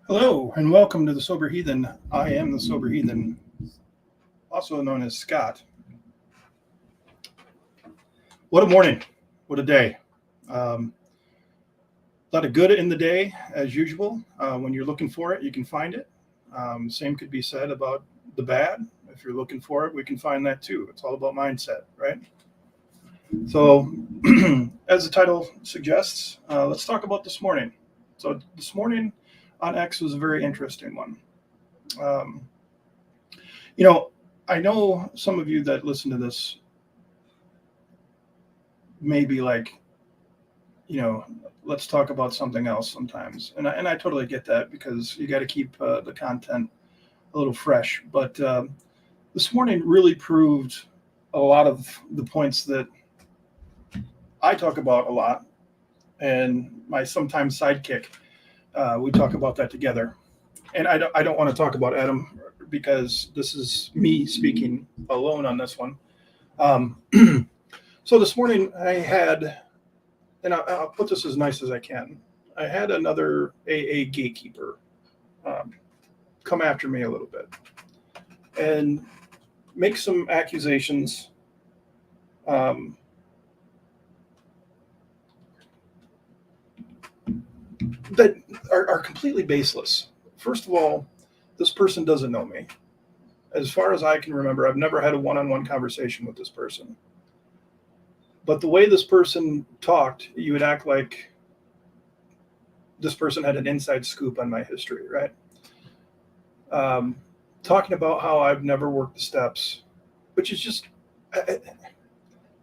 Hello, and welcome to the Sober Heathen. I am the Sober Heathen, also known as Scott. What a morning. What a day. A lot of good in the day, as usual. When you're looking for it, you can find it. Same could be said about the bad. If you're looking for it, we can find that too. It's all about mindset, right? So, as the title suggests, let's talk about this morning. So, this morning on X was a very interesting one. I know some of you that listen to this may be like, let's talk about something else sometimes. And I totally get that, because you got to keep the content a little fresh. But this morning really proved a lot of the points that I talk about a lot, and my sometimes sidekick, we talk about that together. And I don't want to talk about Adam, because this is me speaking alone on this one. So this morning I had, and I'll put this as nice as I can, I had another AA gatekeeper come after me a little bit and make some accusations that are completely baseless. First of all, this person doesn't know me. As far as I can remember, I've never had a one-on-one conversation with this person. But the way this person talked, you would act like this person had an inside scoop on my history, right? Talking about how I've never worked the steps, which is just,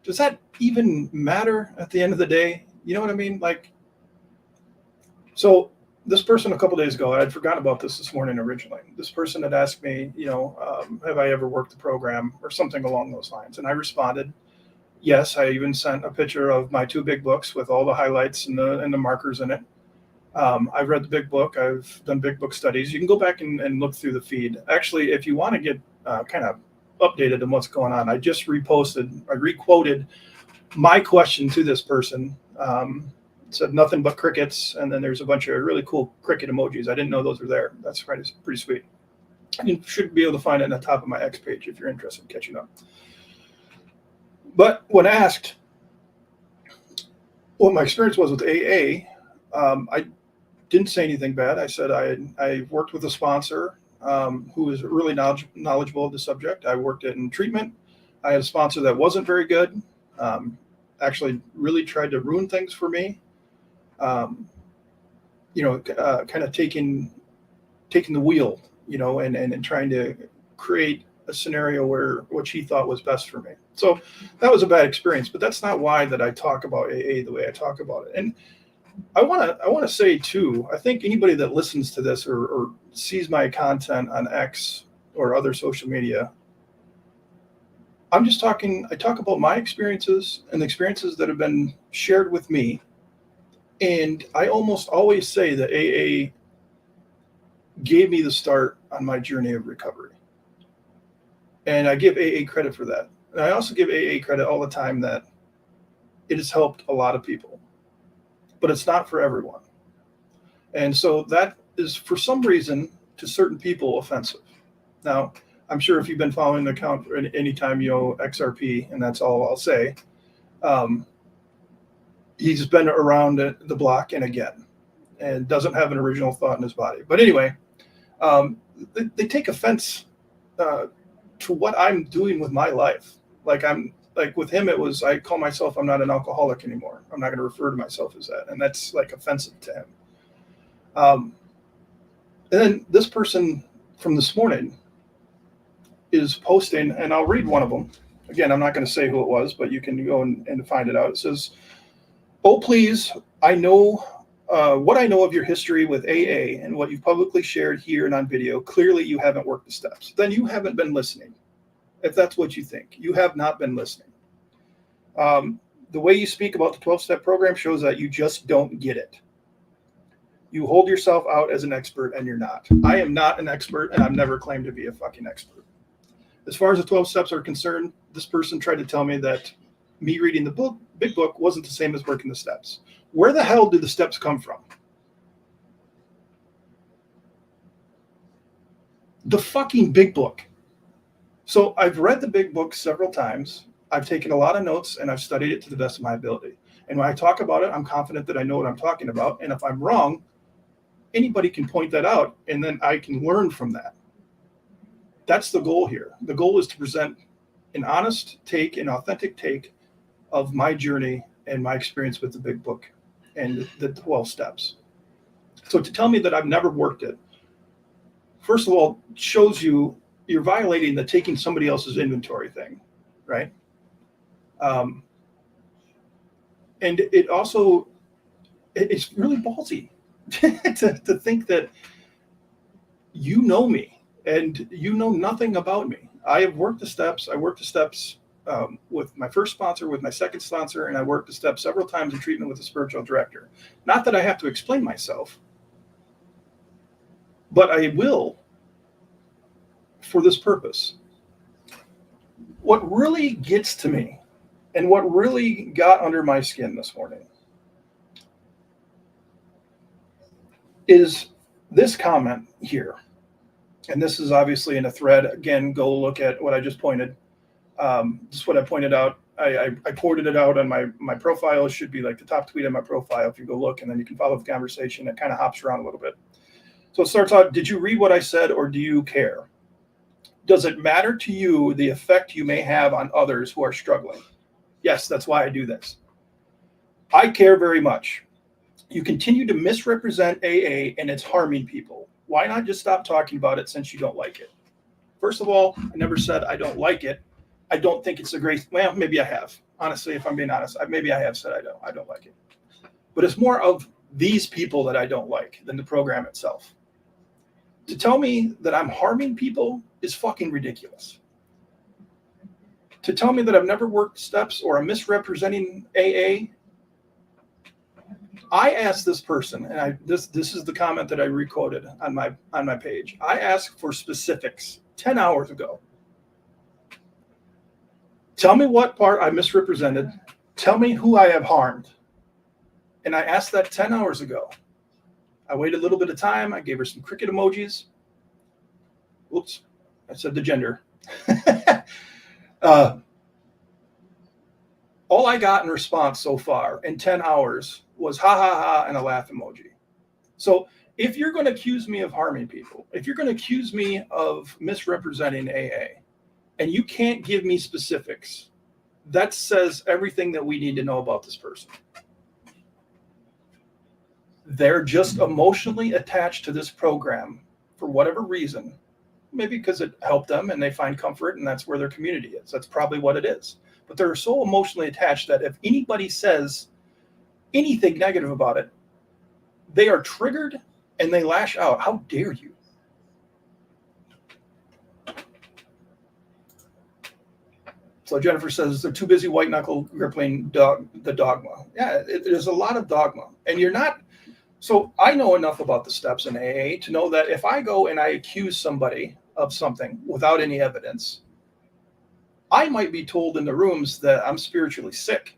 does that even matter at the end of the day? You know what I mean? So this person a couple days ago, I'd forgotten about this morning originally. This person had asked me, have I ever worked the program or something along those lines? And I responded, yes. I even sent a picture of my 2 big books with all the highlights and the markers in it. I've read the big book. I've done big book studies. You can go back and look through the feed. Actually, if you want to get kind of updated on what's going on, I just requoted my question to this person. Said nothing but crickets, and then there's a bunch of really cool cricket emojis. I didn't know those were there. That's pretty sweet. You should be able to find it on the top of my X page if you're interested in catching up. But when asked what my experience was with AA, I didn't say anything bad. I said I worked with a sponsor who was really knowledgeable of the subject. I worked in treatment. I had a sponsor that wasn't very good, actually really tried to ruin things for me. Kind of taking the wheel, and trying to create a scenario where what she thought was best for me. So that was a bad experience, but that's not why that I talk about AA the way I talk about it. And I want to say too, I think anybody that listens to this or sees my content on X or other social media, I talk about my experiences and the experiences that have been shared with me. And I almost always say that AA gave me the start on my journey of recovery. And I give AA credit for that. And I also give AA credit all the time that it has helped a lot of people, but it's not for everyone. And so that is, for some reason, to certain people, offensive. Now, I'm sure if you've been following the account for any time, XRP, and that's all I'll say, he's been around the block and again, and doesn't have an original thought in his body. But anyway, they take offense to what I'm doing with my life. Like with him, it was, I call myself, I'm not an alcoholic anymore. I'm not going to refer to myself as that. And that's like offensive to him. And then this person from this morning is posting, and I'll read one of them. Again, I'm not going to say who it was, but you can go and find it out. It says, "Oh, please, I know what I know of your history with AA and what you've publicly shared here and on video. Clearly, you haven't worked the steps. Then you haven't been listening. If that's what you think, you have not been listening. The way you speak about the 12-step program shows that you just don't get it. You hold yourself out as an expert, and you're not. I am not an expert, and I've never claimed to be a fucking expert. As far as the 12 steps are concerned, this person tried to tell me that me reading the big book wasn't the same as working the steps. Where the hell did the steps come from? The fucking big book. So I've read the big book several times. I've taken a lot of notes, and I've studied it to the best of my ability. And when I talk about it, I'm confident that I know what I'm talking about. And if I'm wrong, anybody can point that out, and then I can learn from that. That's the goal here. The goal is to present an honest take, an authentic take of my journey and my experience with the big book and the 12 steps. So to tell me that I've never worked it, first of all, shows you're violating the taking somebody else's inventory thing, right? And it also, it's really ballsy to think that you know me and you know nothing about me. I have worked the steps. I worked the steps with my first sponsor, with my second sponsor, and I worked the steps several times in treatment with a spiritual director. Not that I have to explain myself, but I will for this purpose. What really gets to me and what really got under my skin this morning is this comment here. And this is obviously in a thread. Again, go look at what I just pointed. This is what I pointed out. I pointed it out on my profile. It should be like the top tweet on my profile if you go look, and then you can follow the conversation. It kind of hops around a little bit. So it starts out, did you read what I said, or do you care? Does it matter to you the effect you may have on others who are struggling? Yes, that's why I do this. I care very much. You continue to misrepresent AA, and it's harming people. Why not just stop talking about it since you don't like it? First of all, I never said I don't like it. I don't think it's a great, well, maybe I have. Honestly, if I'm being honest, maybe I have said I don't like it. But it's more of these people that I don't like than the program itself. To tell me that I'm harming people is fucking ridiculous. To tell me that I've never worked steps or I'm misrepresenting AA, I asked this person, and this is the comment that I requoted on my page. I asked for specifics 10 hours ago. Tell me what part I misrepresented. Tell me who I have harmed. And I asked that 10 hours ago. I waited a little bit of time. I gave her some cricket emojis. Whoops, I said the gender. All I got in response so far in 10 hours was ha ha ha and a laugh emoji. So if you're going to accuse me of harming people, if you're going to accuse me of misrepresenting AA, and you can't give me specifics, that says everything that we need to know about this person. They're just emotionally attached to this program for whatever reason. Maybe because it helped them and they find comfort and that's where their community is. That's probably what it is. But they're so emotionally attached that if anybody says anything negative about it, they are triggered and they lash out. How dare you? So Jennifer says they're too busy white knuckle gripping the dogma. Yeah, there's a lot of dogma. And you're not. So I know enough about the steps in AA to know that if I go and I accuse somebody of something without any evidence, I might be told in the rooms that I'm spiritually sick.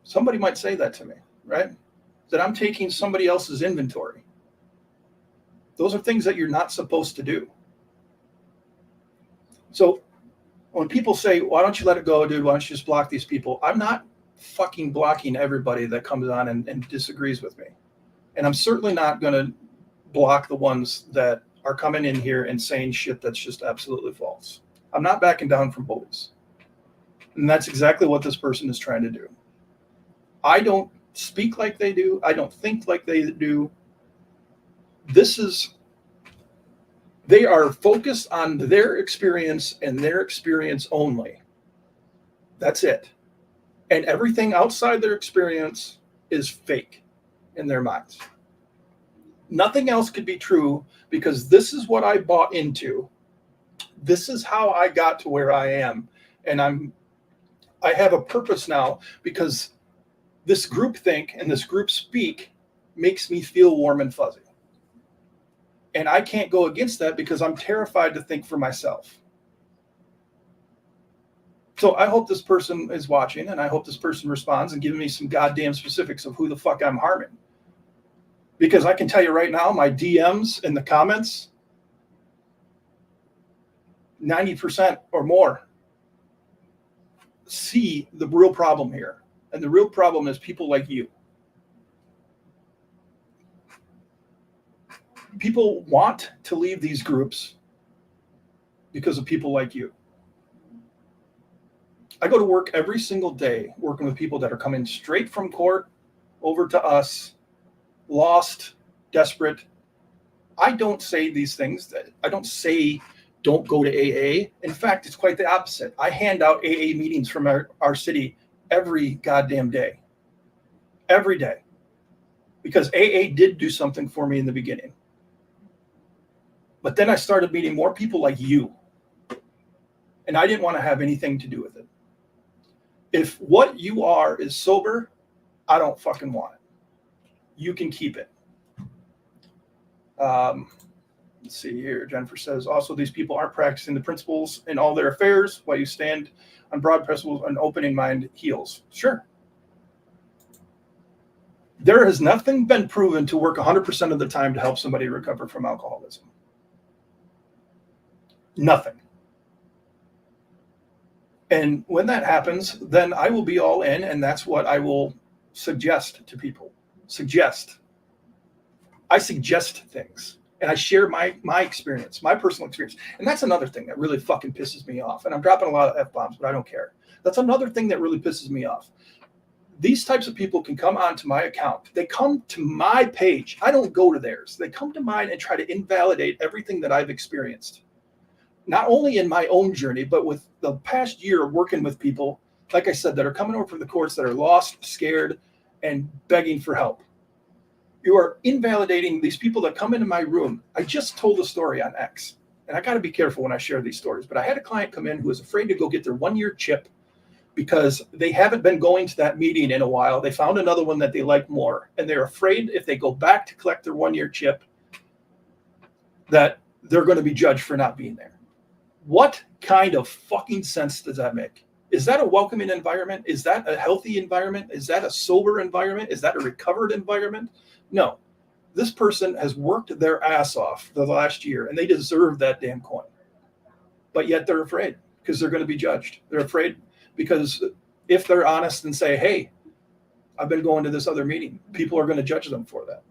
Somebody might say that to me, right? That I'm taking somebody else's inventory. Those are things that you're not supposed to do. So when people say, why don't you let it go, dude? Why don't you just block these people? I'm not fucking blocking everybody that comes on and disagrees with me. And I'm certainly not going to block the ones that are coming in here and saying shit that's just absolutely false. I'm not backing down from bullies. And that's exactly what this person is trying to do. I don't speak like they do. I don't think like they do. They are focused on their experience and their experience only. That's it. And everything outside their experience is fake in their minds. Nothing else could be true because this is what I bought into. This is how I got to where I am. And I have a purpose now because this groupthink and this group speak makes me feel warm and fuzzy. And I can't go against that because I'm terrified to think for myself. So I hope this person is watching and I hope this person responds and gives me some goddamn specifics of who the fuck I'm harming. Because I can tell you right now, my DMs in the comments, 90% or more see the real problem here. And the real problem is people like you. People want to leave these groups because of people like you. I go to work every single day working with people that are coming straight from court over to us, lost, desperate. I don't say these things. I don't say don't go to AA. In fact, it's quite the opposite. I hand out AA meetings from our city every goddamn day. Every day. Because AA did do something for me in the beginning. But then I started meeting more people like you. And I didn't want to have anything to do with it. If what you are is sober, I don't fucking want it. You can keep it. Let's see here. Jennifer says, also, these people aren't practicing the principles in all their affairs while you stand on broad principles and opening mind heals. Sure. There has nothing been proven to work 100% of the time to help somebody recover from alcoholism. Nothing. And when that happens, then I will be all in, and that's what I will suggest to people. I suggest things, and I share my experience, my personal experience. And that's another thing that really fucking pisses me off. And I'm dropping a lot of F-bombs, but I don't care. That's another thing that really pisses me off. These types of people can come onto my account. They come to my page. I don't go to theirs. They come to mine and try to invalidate everything that I've experienced. Not only in my own journey, but with the past year of working with people, like I said, that are coming over from the courts that are lost, scared, and begging for help. You are invalidating these people that come into my room. I just told a story on X, and I got to be careful when I share these stories, but I had a client come in who was afraid to go get their 1-year chip because they haven't been going to that meeting in a while. They found another one that they like more, and they're afraid if they go back to collect their 1-year chip that they're going to be judged for not being there. What kind of fucking sense does that make? Is that a welcoming environment? Is that a healthy environment? Is that a sober environment? Is that a recovered environment? No. This person has worked their ass off the last year, and they deserve that damn coin. But yet they're afraid because they're going to be judged. They're afraid because if they're honest and say, hey, I've been going to this other meeting, people are going to judge them for that.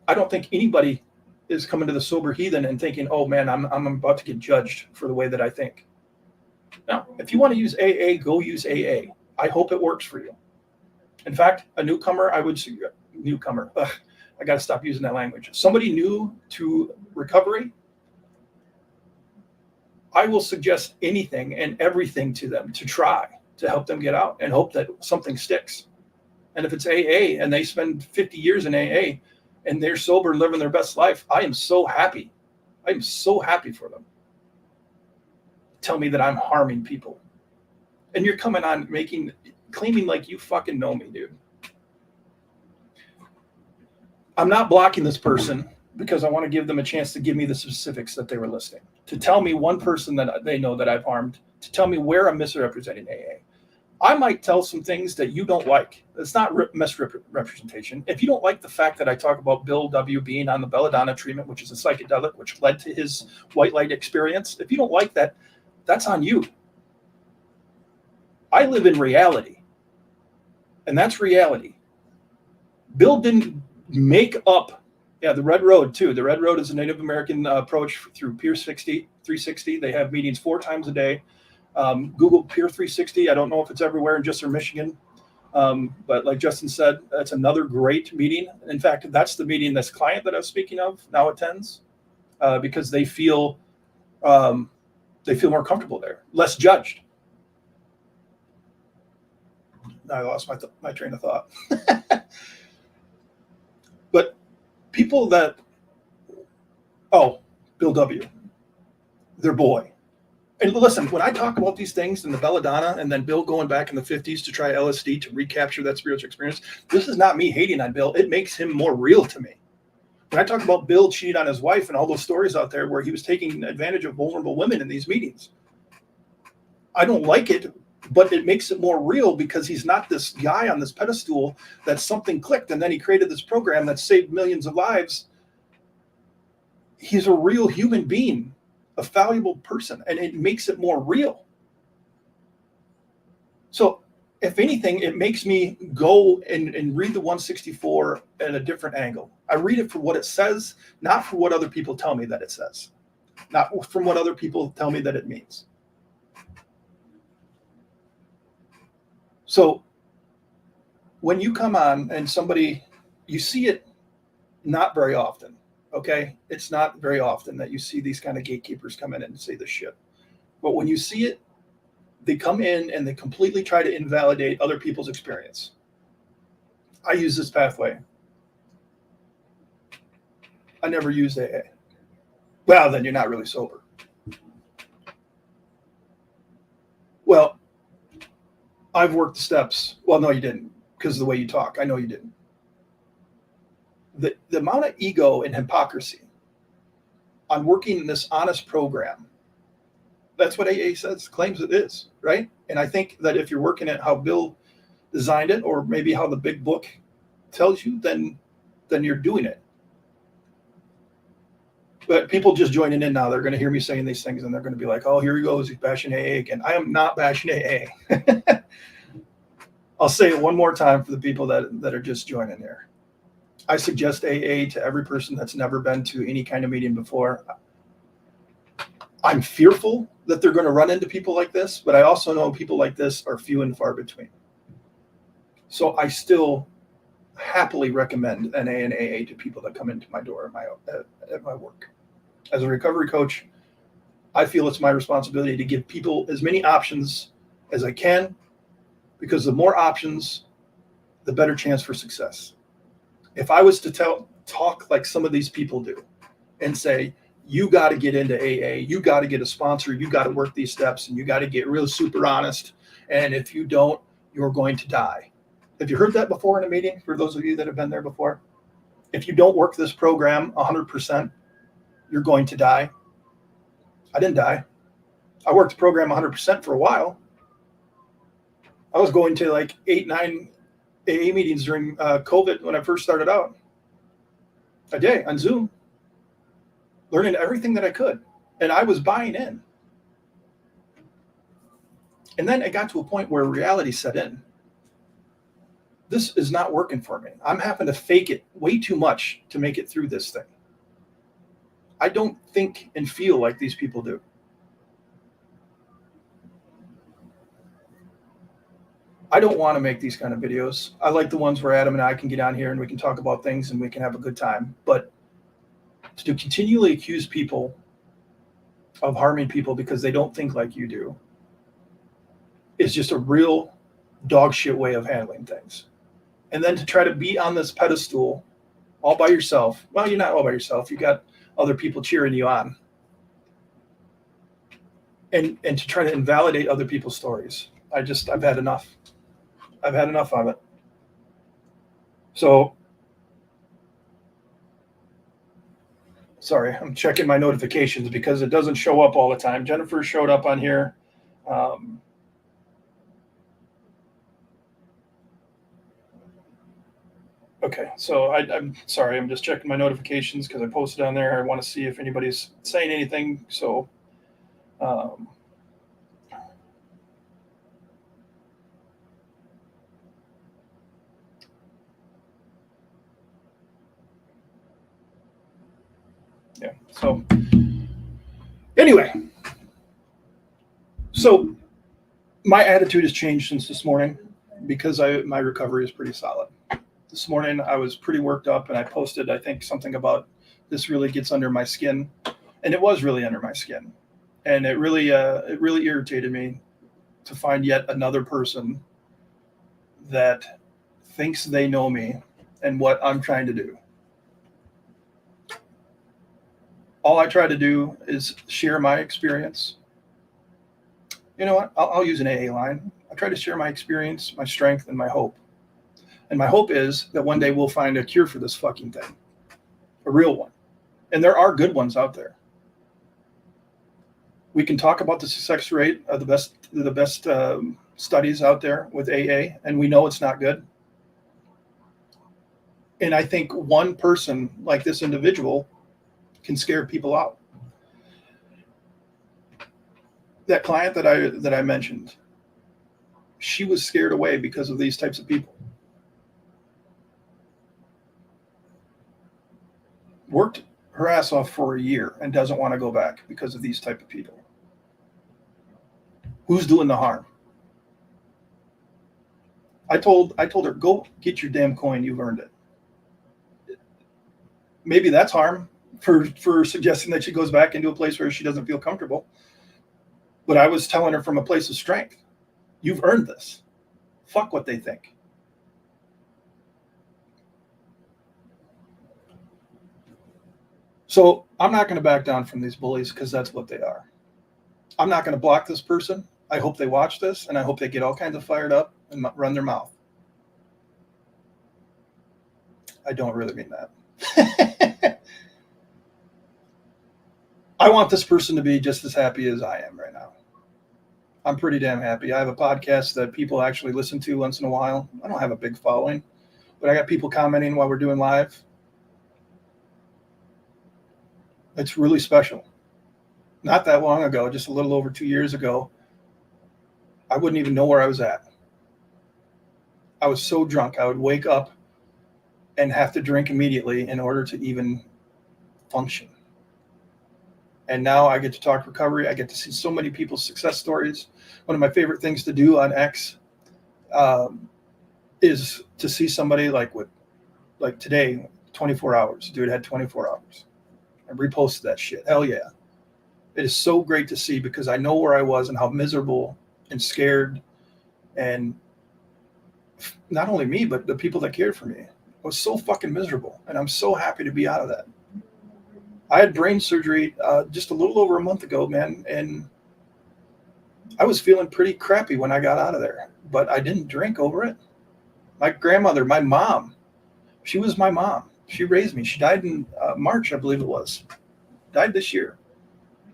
I don't think anybody is coming to the sober heathen and thinking, oh man, I'm about to get judged for the way that I think. Now, if you want to use AA, go use AA. I hope it works for you. In fact, a newcomer, I got to stop using that language. Somebody new to recovery, I will suggest anything and everything to them to try to help them get out and hope that something sticks. And if it's AA and they spend 50 years in AA, and they're sober and living their best life, I am so happy. I am so happy for them. Tell me that I'm harming people. And you're coming on claiming like you fucking know me, dude. I'm not blocking this person because I want to give them a chance to give me the specifics that they were listing. To tell me one person that they know that I've harmed. To tell me where I'm misrepresenting AA. I might tell some things that you don't like. It's not misrepresentation. If you don't like the fact that I talk about Bill W. being on the belladonna treatment, which is a psychedelic, which led to his white light experience, if you don't like that, that's on you. I live in reality, and that's reality. Bill didn't make up Yeah, the Red Road too. The Red Road is a Native American approach through Peer 360. They have meetings 4 times a day. Google Peer 360. I don't know if it's everywhere in just Michigan, but like Justin said, that's another great meeting. In fact, that's the meeting this client that I was speaking of now attends because um, they feel more comfortable there, less judged. I lost my train of thought. But people that, oh, Bill W., their boy. And listen, when I talk about these things and the belladonna and then Bill going back in the 50s to try LSD to recapture that spiritual experience, this is not me hating on Bill. It makes him more real to me. When I talk about Bill cheating on his wife and all those stories out there where he was taking advantage of vulnerable women in these meetings, I don't like it, but it makes it more real because he's not this guy on this pedestal that something clicked and then he created this program that saved millions of lives. He's a real human being, a valuable person, and it makes it more real. So if anything, it makes me go and read the 164 at a different angle. I read it for what it says, not for what other people tell me that it says, not from what other people tell me that it means. So when you come on and somebody, you see it not very often, okay? It's not very often that you see these kind of gatekeepers come in and say this shit. But when you see it, they come in and they completely try to invalidate other people's experience. I use this pathway. I never used AA. Well, then you're not really sober. Well, I've worked the steps. Well, no, you didn't, because of the way you talk. I know you didn't. The amount of ego and hypocrisy on working in this honest program, that's what AA says, claims it is, right? And I think that if you're working at how Bill designed it, or maybe how the big book tells you, then you're doing it. But people just joining in now, they're going to hear me saying these things and they're going to be like, oh, here he goes, he's bashing AA again. I am not bashing AA. I'll say it one more time for the people that are just joining there. I suggest AA to every person that's never been to any kind of meeting before. I'm fearful that they're going to run into people like this, but I also know people like this are few and far between. So I still happily recommend NA and AA to people that come into my door at my work. As a recovery coach, I feel it's my responsibility to give people as many options as I can, because the more options, the better chance for success. If I was to talk like some of these people do and say, you got to get into AA, you got to get a sponsor, you got to work these steps, and you got to get real super honest, and if you don't, you're going to die. Have you heard that before in a meeting, for those of you that have been there before? If you don't work this program 100%, you're going to die. I didn't die. I worked the program 100% for a while. I was going to like 8, 9 AA meetings during COVID when I first started out. A day on Zoom, learning everything that I could. And I was buying in. And then it got to a point where reality set in. This is not working for me. I'm having to fake it way too much to make it through this thing. I don't think and feel like these people do. I don't want to make these kind of videos. I like the ones where Adam and I can get on here and we can talk about things and we can have a good time. But to continually accuse people of harming people because they don't think like you do is just a real dog shit way of handling things. And then to try to be on this pedestal all by yourself. Well, you're not all by yourself. You got other people cheering you on. And to try to invalidate other people's stories. I've had enough. I've had enough of it. So, sorry, I'm checking my notifications because it doesn't show up all the time. Jennifer showed up on here. Okay, so I'm sorry, I'm just checking my notifications because I posted on there. I want to see if anybody's saying anything. So, Yeah. So anyway, so my attitude has changed since this morning because my recovery is pretty solid. This morning I was pretty worked up, and I posted, I think, something about this really gets under my skin, and it was really under my skin, and it really irritated me to find yet another person that thinks they know me and what I'm trying to do. All I try to do is share my experience. You know what? I'll use an AA line. I try to share my experience, my strength, and my hope. And my hope is that one day we'll find a cure for this fucking thing, a real one. And there are good ones out there. We can talk about the success rate of the best studies out there with AA, and we know it's not good. And I think one person like this individual can scare people out. That client that I mentioned, she was scared away because of these types of people. Worked her ass off for a year and doesn't want to go back because of these type of people. Who's doing the harm? I told her, go get your damn coin. You've earned it. Maybe that's harm for suggesting that she goes back into a place where she doesn't feel comfortable. But I was telling her from a place of strength. You've earned this. Fuck what they think. So I'm not going to back down from these bullies because that's what they are. I'm not going to block this person. I hope they watch this, and I hope they get all kinds of fired up and run their mouth. I don't really mean that. I want this person to be just as happy as I am right now. I'm pretty damn happy. I have a podcast that people actually listen to once in a while. I don't have a big following, but I got people commenting while we're doing live. It's really special. Not that long ago, just a little over 2 years ago, I wouldn't even know where I was at. I was so drunk, I would wake up and have to drink immediately in order to even function. And now I get to talk recovery. I get to see so many people's success stories. One of my favorite things to do on X is to see somebody like today, 24 hours. Dude had 24 hours. I reposted that shit. Hell yeah. It is so great to see because I know where I was and how miserable and scared, and not only me, but the people that cared for me. I was so fucking miserable, and I'm so happy to be out of that. I had brain surgery just a little over a month ago, man, and I was feeling pretty crappy when I got out of there, but I didn't drink over it. My grandmother, my mom, she was my mom. She raised me. She died in March, I believe it was. Died this year,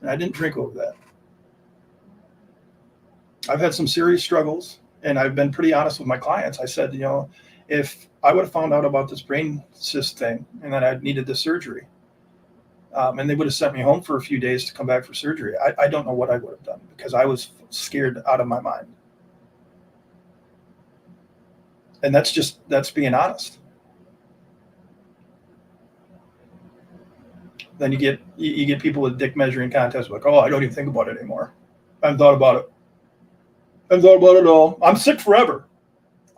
and I didn't drink over that. I've had some serious struggles, and I've been pretty honest with my clients. I said, if I would have found out about this brain cyst thing and that I needed the surgery, and they would have sent me home for a few days to come back for surgery, I don't know what I would have done because I was scared out of my mind. And that's being honest. Then you get people with dick measuring contests like, oh, I don't even think about it anymore. I haven't thought about it. I haven't thought about it at all. I'm sick forever.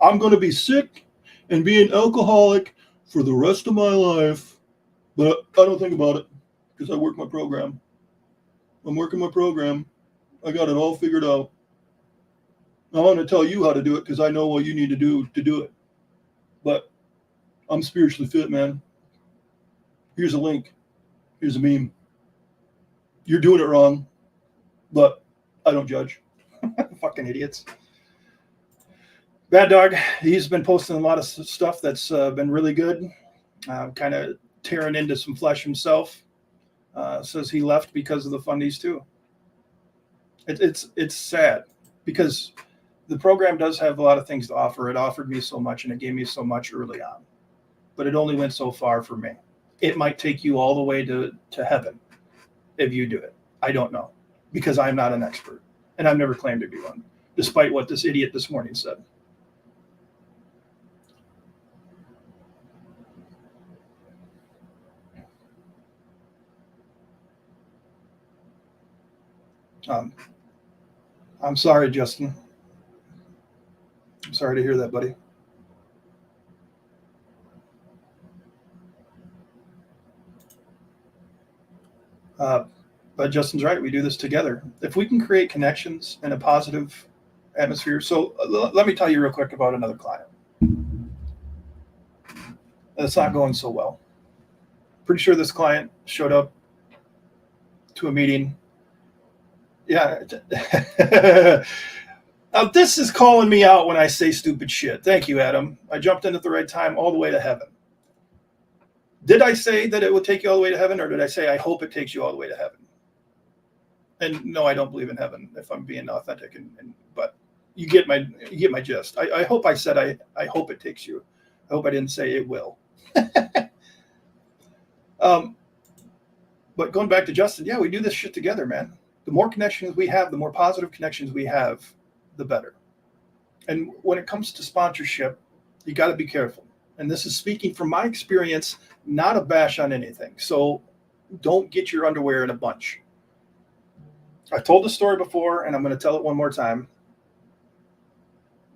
I'm going to be sick and be an alcoholic for the rest of my life. But I don't think about it because I work my program. I'm working my program. I got it all figured out. I want to tell you how to do it because I know what you need to do it. But I'm spiritually fit, man. Here's a link. Here's a meme. You're doing it wrong, but I don't judge. Fucking idiots. Bad Dog, he's been posting a lot of stuff that's been really good. Kind of tearing into some flesh himself. Says he left because of the fundies too. It's sad because the program does have a lot of things to offer. It offered me so much and it gave me so much early on, but it only went so far for me. It might take you all the way to heaven if you do it. I don't know because I'm not an expert and I've never claimed to be one, despite what this idiot this morning said. Um, I'm sorry, Justin. I'm sorry to hear that, buddy. But Justin's right. We do this together. If we can create connections and a positive atmosphere. So let me tell you real quick about another client. It's not going so well. Pretty sure this client showed up to a meeting. Yeah. Now, this is calling me out when I say stupid shit. Thank you, Adam. I jumped in at the right time, all the way to heaven. Did I say that it would take you all the way to heaven, or did I say I hope it takes you all the way to heaven? And no, I don't believe in heaven, if I'm being authentic. But you get my gist. I hope I said I hope it takes you. I hope I didn't say it will. But going back to Justin, yeah, we do this shit together, man. The more connections we have, the more positive connections we have, the better. And when it comes to sponsorship, you got to be careful. And this is speaking from my experience, not a bash on anything. So don't get your underwear in a bunch. I told the story before, and I'm going to tell it one more time,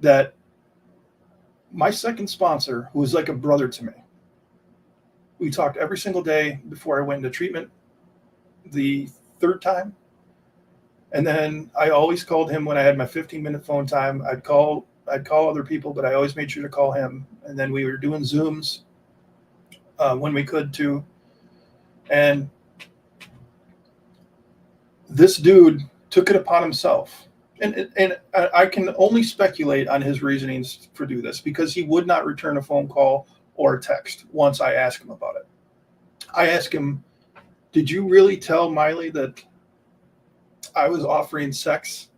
that my second sponsor, who was like a brother to me, we talked every single day before I went into treatment. The third time, and then I always called him when I had my 15-minute phone time. I'd call other people, but I always made sure to call him. And then we were doing Zooms when we could too. And this dude took it upon himself, and I can only speculate on his reasonings for do this, because he would not return a phone call or a text once I asked him about it. I asked him, did you really tell Miley that I was offering sex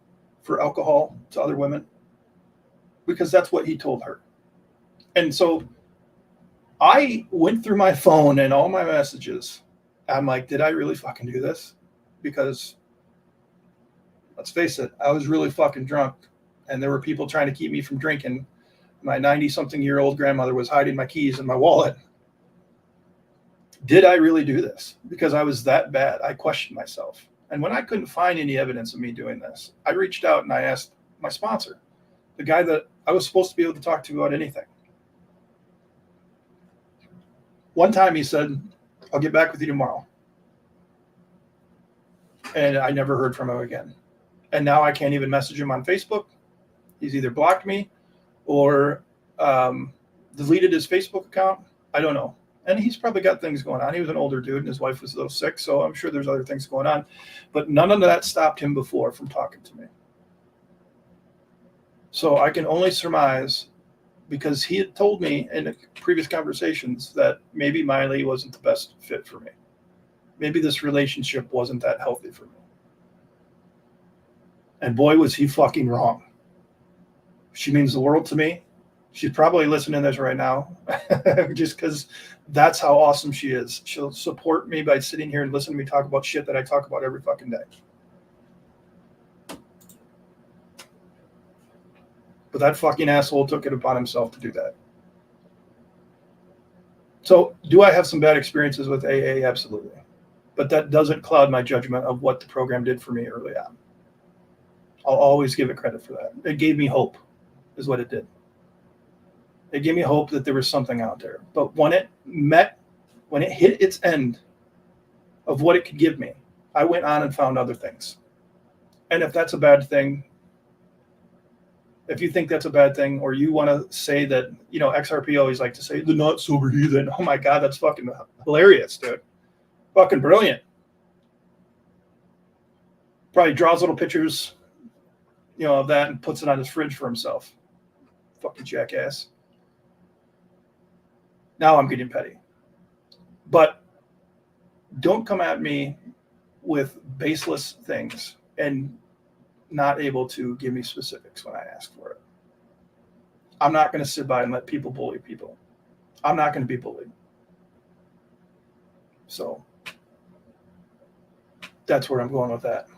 for alcohol to other women? Because that's what he told her. And so I went through my phone and all my messages. I'm like, did I really fucking do this? Because let's face it, I was really fucking drunk, and there were people trying to keep me from drinking. My 90-something-year-old grandmother was hiding my keys in my wallet. Did I really do this? Because I was that bad. I questioned myself. And when I couldn't find any evidence of me doing this, I reached out and I asked my sponsor, the guy that I was supposed to be able to talk to about anything. One time he said, I'll get back with you tomorrow. And I never heard from him again. And now I can't even message him on Facebook. He's either blocked me or deleted his Facebook account. I don't know. And he's probably got things going on. He was an older dude and his wife was a little sick, so I'm sure there's other things going on. But none of that stopped him before from talking to me. So I can only surmise, because he had told me in previous conversations that maybe Miley wasn't the best fit for me. Maybe this relationship wasn't that healthy for me. And boy, was he fucking wrong. She means the world to me. She's probably listening to this right now, just because that's how awesome she is. She'll support me by sitting here and listening to me talk about shit that I talk about every fucking day. But that fucking asshole took it upon himself to do that. So do I have some bad experiences with AA? Absolutely. But that doesn't cloud my judgment of what the program did for me early on. I'll always give it credit for that. It gave me hope, is what it did. It gave me hope that there was something out there. But when it hit its end of what it could give me, I went on and found other things. And if that's a bad thing, if you think that's a bad thing, or you want to say that, XRP always like to say the not sober heathen. Oh my God, that's fucking hilarious, dude. Fucking brilliant. Probably draws little pictures, of that and puts it on his fridge for himself. Fucking jackass. Now I'm getting petty. But don't come at me with baseless things and not able to give me specifics when I ask for it. I'm not going to sit by and let people bully people. I'm not going to be bullied. So that's where I'm going with that.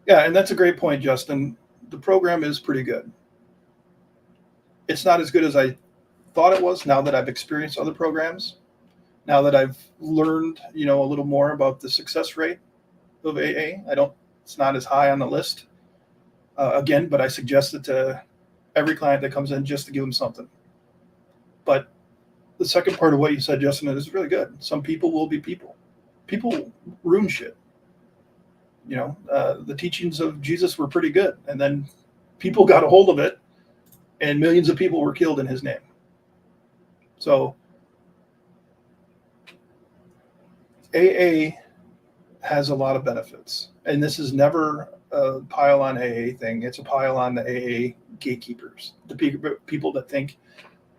Yeah, and that's a great point, Justin. The program is pretty good. It's not as good as I thought it was now that I've experienced other programs, now that I've learned, a little more about the success rate. of AA. It's not as high on the list. Again, but I suggest it to every client that comes in just to give them something. But the second part of what you said, Justin, is really good. Some people will be people. People ruin shit. The teachings of Jesus were pretty good. And then people got a hold of it and millions of people were killed in his name. So AA has a lot of benefits. And this is never a pile on AA thing. It's a pile on the AA gatekeepers, the people that think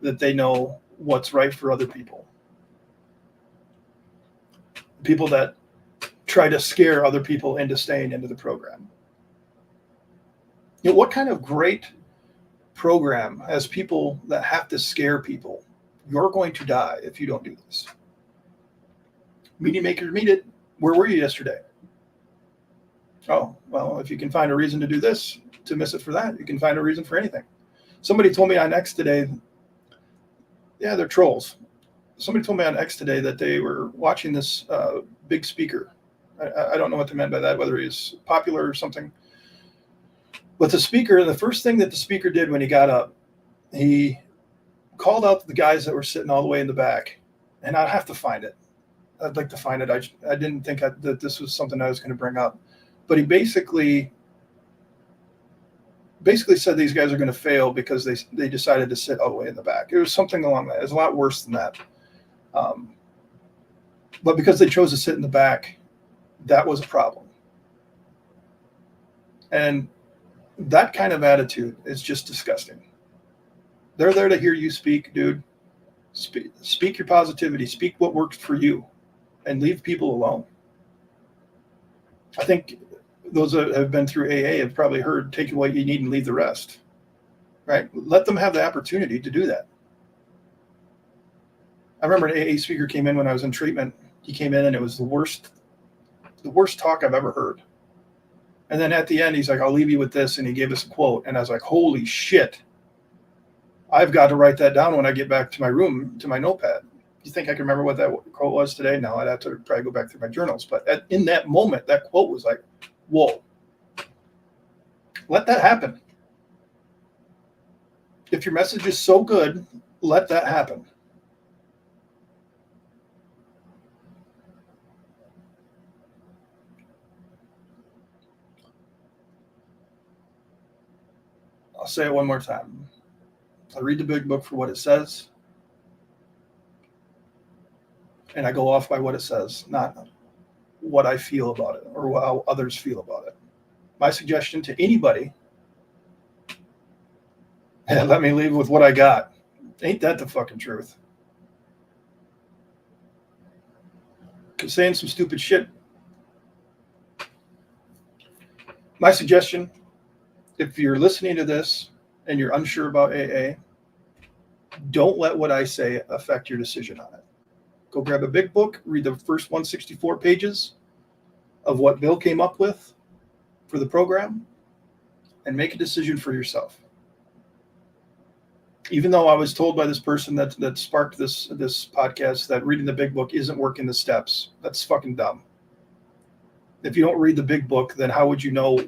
that they know what's right for other people. People that try to scare other people into staying into the program. What kind of great program has people that have to scare people? You're going to die if you don't do this. Meeting makers meet it. Where were you yesterday? Oh, well, if you can find a reason to do this, to miss it for that, you can find a reason for anything. Somebody told me on X today, yeah, they're trolls. Somebody told me on X today that they were watching this big speaker. I don't know what they meant by that, whether he's popular or something. But the speaker, the first thing that the speaker did when he got up, he called out the guys that were sitting all the way in the back. And I'd have to find it. I'd like to find it. I didn't think that this was something I was going to bring up. But he basically said these guys are going to fail because they decided to sit all the way in the back. It was something along that. It was a lot worse than that. But because they chose to sit in the back, that was a problem. And that kind of attitude is just disgusting. They're there to hear you speak, dude. Speak your positivity. Speak what works for you and leave people alone. I think those that have been through AA have probably heard, take what you need and leave the rest, right? Let them have the opportunity to do that. I remember an AA speaker came in when I was in treatment. He came in and it was the worst talk I've ever heard. And then at the end, he's like, I'll leave you with this. And he gave us a quote. And I was like, holy shit. I've got to write that down when I get back to my room, to my notepad. You think I can remember what that quote was today? No, I'd have to probably go back through my journals. But in that moment, that quote was like, whoa. Let that happen. If your message is so good, let that happen. I'll say it one more time. I read the big book for what it says. And I go off by what it says, not what I feel about it or how others feel about it. My suggestion to anybody, and let me leave with what I got. Ain't that the fucking truth? Because saying some stupid shit. My suggestion, if you're listening to this and you're unsure about AA, don't let what I say affect your decision on it. Go grab a big book, read the first 164 pages of what Bill came up with for the program, and make a decision for yourself. Even though I was told by this person that sparked this podcast that reading the big book isn't working the steps, that's fucking dumb. If you don't read the big book, then how would you know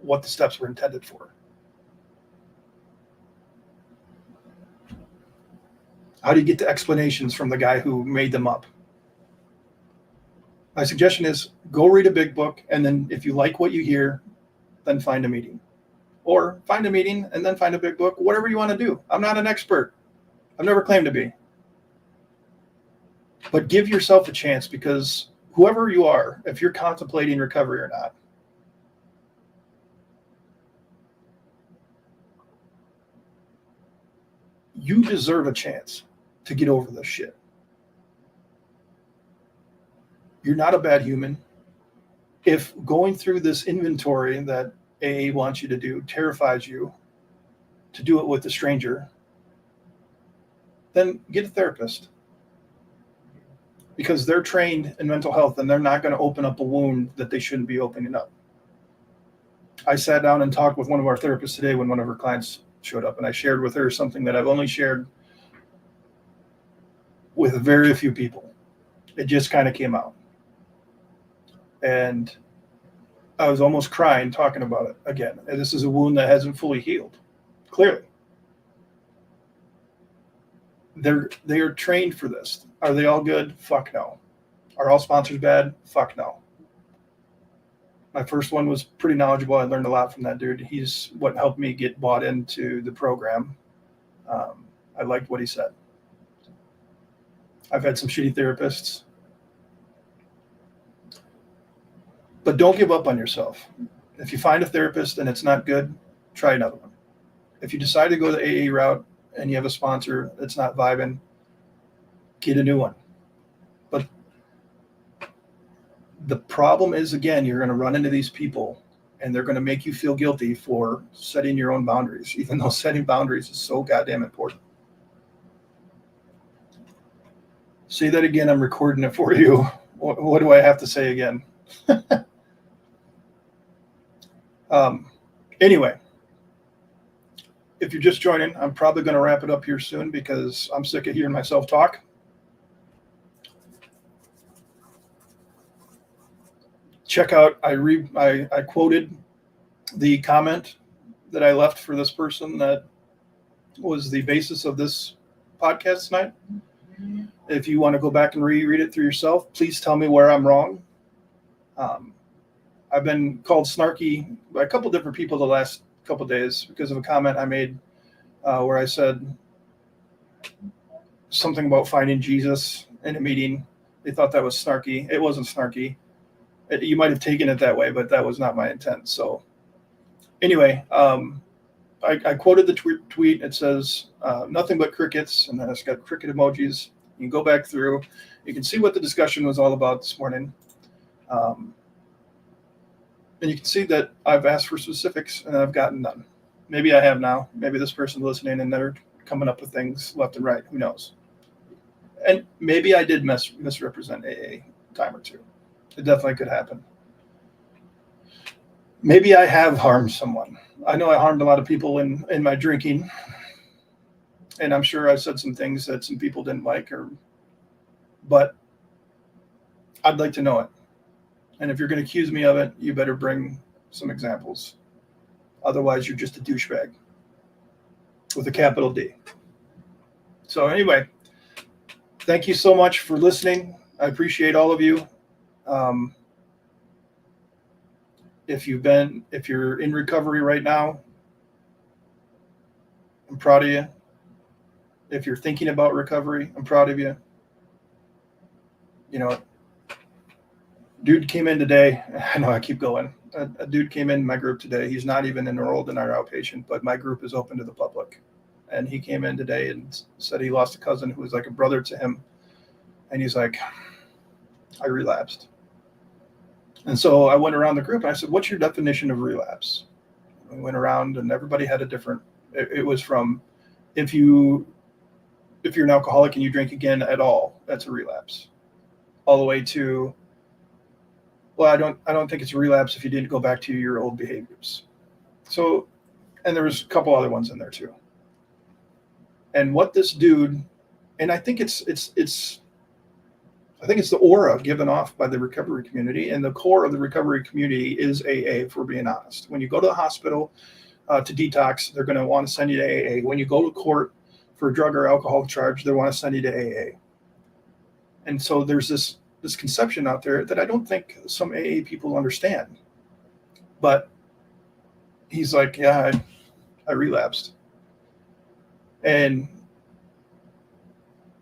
what the steps were intended for? How do you get the explanations from the guy who made them up? My suggestion is go read a big book, and then if you like what you hear, then find a meeting. Or find a meeting and then find a big book, whatever you want to do. I'm not an expert. I've never claimed to be. But give yourself a chance, because whoever you are, if you're contemplating recovery or not, you deserve a chance to get over this shit. You're not a bad human. If going through this inventory that AA wants you to do terrifies you to do it with a stranger, then get a therapist. Because they're trained in mental health and they're not going to open up a wound that they shouldn't be opening up. I sat down and talked with one of our therapists today when one of her clients showed up, and I shared with her something that I've only shared with very few people. It just kind of came out. And I was almost crying talking about it again. And this is a wound that hasn't fully healed, clearly. They are trained for this. Are they all good? Fuck no. Are all sponsors bad? Fuck no. My first one was pretty knowledgeable. I learned a lot from that dude. He's what helped me get bought into the program. I liked what he said. I've had some shitty therapists. But don't give up on yourself. If you find a therapist and it's not good, try another one. If you decide to go the AA route and you have a sponsor that's not vibing, get a new one. But the problem is, again, you're going to run into these people and they're going to make you feel guilty for setting your own boundaries, even though setting boundaries is so goddamn important. Say that again. I'm recording it for you. What do I have to say again? Anyway, if you're just joining, I'm probably going to wrap it up here soon because I'm sick of hearing myself talk. Check out, I quoted the comment that I left for this person that was the basis of this podcast tonight. If you want to go back and reread it through yourself, please tell me where I'm wrong. I've been called snarky by a couple different people the last couple days because of a comment I made where I said something about finding Jesus in a meeting. They thought that was snarky. It wasn't snarky. You might have taken it that way, but that was not my intent. So anyway, I quoted the tweet. It says, nothing but crickets, and then it's got cricket emojis. You can go back through. You can see what the discussion was all about this morning. And you can see that I've asked for specifics and I've gotten none. Maybe I have now. Maybe this person listening and they're coming up with things left and right. Who knows? And maybe I did misrepresent AA time or two. It definitely could happen. Maybe I have harmed someone. I know I harmed a lot of people in my drinking. And I'm sure I said some things that some people didn't like, but I'd like to know it. And if you're going to accuse me of it, you better bring some examples. Otherwise, you're just a douchebag with a capital D. So anyway, thank you so much for listening. I appreciate all of you. If you're in recovery right now, I'm proud of you. If you're thinking about recovery, I'm proud of you. You know, dude came in today. I know I keep going. A dude came in my group today. He's not even enrolled in our outpatient, but my group is open to the public. And he came in today and said he lost a cousin who was like a brother to him. And he's like, I relapsed. And so I went around the group and I said, what's your definition of relapse? We went around and everybody had a different, it was from if you're an alcoholic and you drink again at all, that's a relapse. All the way to, well, I don't think it's a relapse if you didn't go back to your old behaviors. So, and there was a couple other ones in there too. And what this dude, and I think it's the aura given off by the recovery community, and the core of the recovery community is AA, if we're being honest. When you go to the hospital to detox, they're going to want to send you to AA. When you go to court for a drug or alcohol charge, they want to send you to AA. And so there's this conception out there that I don't think some AA people understand. But he's like, yeah, I relapsed. And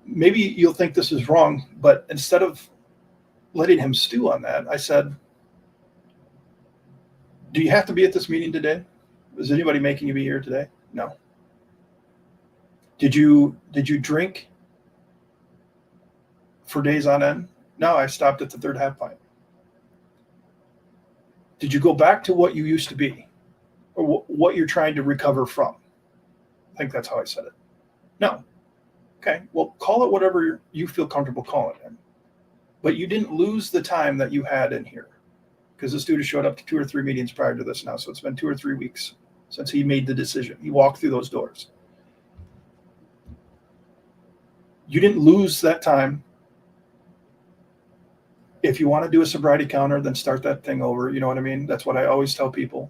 maybe you'll think this is wrong, but instead of letting him stew on that, I said, do you have to be at this meeting today? Is anybody making you be here today? No. Did you drink for days on end? No, I stopped at the third half pint. Did you go back to what you used to be or what you're trying to recover from? I think that's how I said it. No. Okay, well, call it whatever you feel comfortable calling it. But you didn't lose the time that you had in here, because this dude has showed up to 2 or 3 meetings prior to this now. So it's been 2 or 3 weeks since he made the decision. He walked through those doors. You didn't lose that time If you want to do a sobriety counter, then start that thing over. You know what I mean? That's what I always tell people.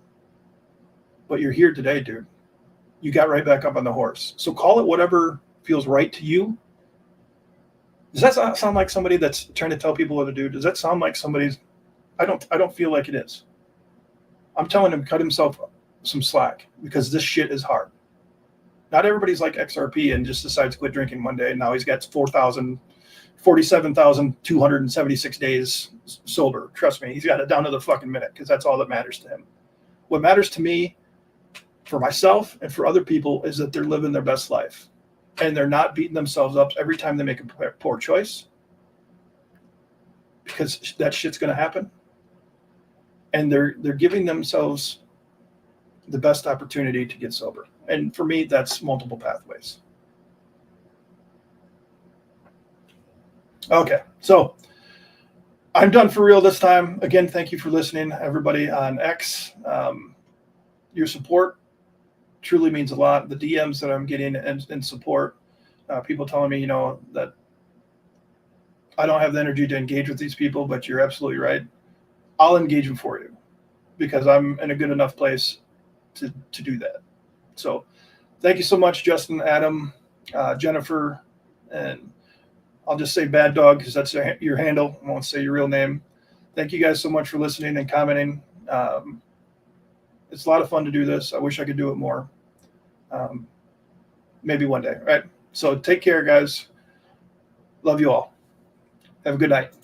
But you're here today, dude. You got right back up on the horse. So call it whatever feels right to you. Does that sound like somebody that's trying to tell people what to do? Does that sound like somebody's? I don't feel like it is. I'm telling him cut himself some slack because this shit is hard. Not everybody's like XRP and just decides to quit drinking one day. And now he's got 47,276 days sober. Trust me, he's got it down to the fucking minute because that's all that matters to him. What matters to me, for myself and for other people, is that they're living their best life and they're not beating themselves up every time they make a poor choice, because that shit's going to happen. And they're giving themselves the best opportunity to get sober. And for me, that's multiple pathways. Okay, so I'm done for real this time. Again, thank you for listening, everybody on X. Your support truly means a lot. The DMs that I'm getting and support, people telling me, that I don't have the energy to engage with these people, but you're absolutely right. I'll engage them for you because I'm in a good enough place to do that. So thank you so much, Justin, Adam, Jennifer, and I'll just say Bad Dog because that's your handle. I won't say your real name. Thank you guys so much for listening and commenting. It's a lot of fun to do this. I wish I could do it more. Maybe one day, right? So take care, guys. Love you all. Have a good night.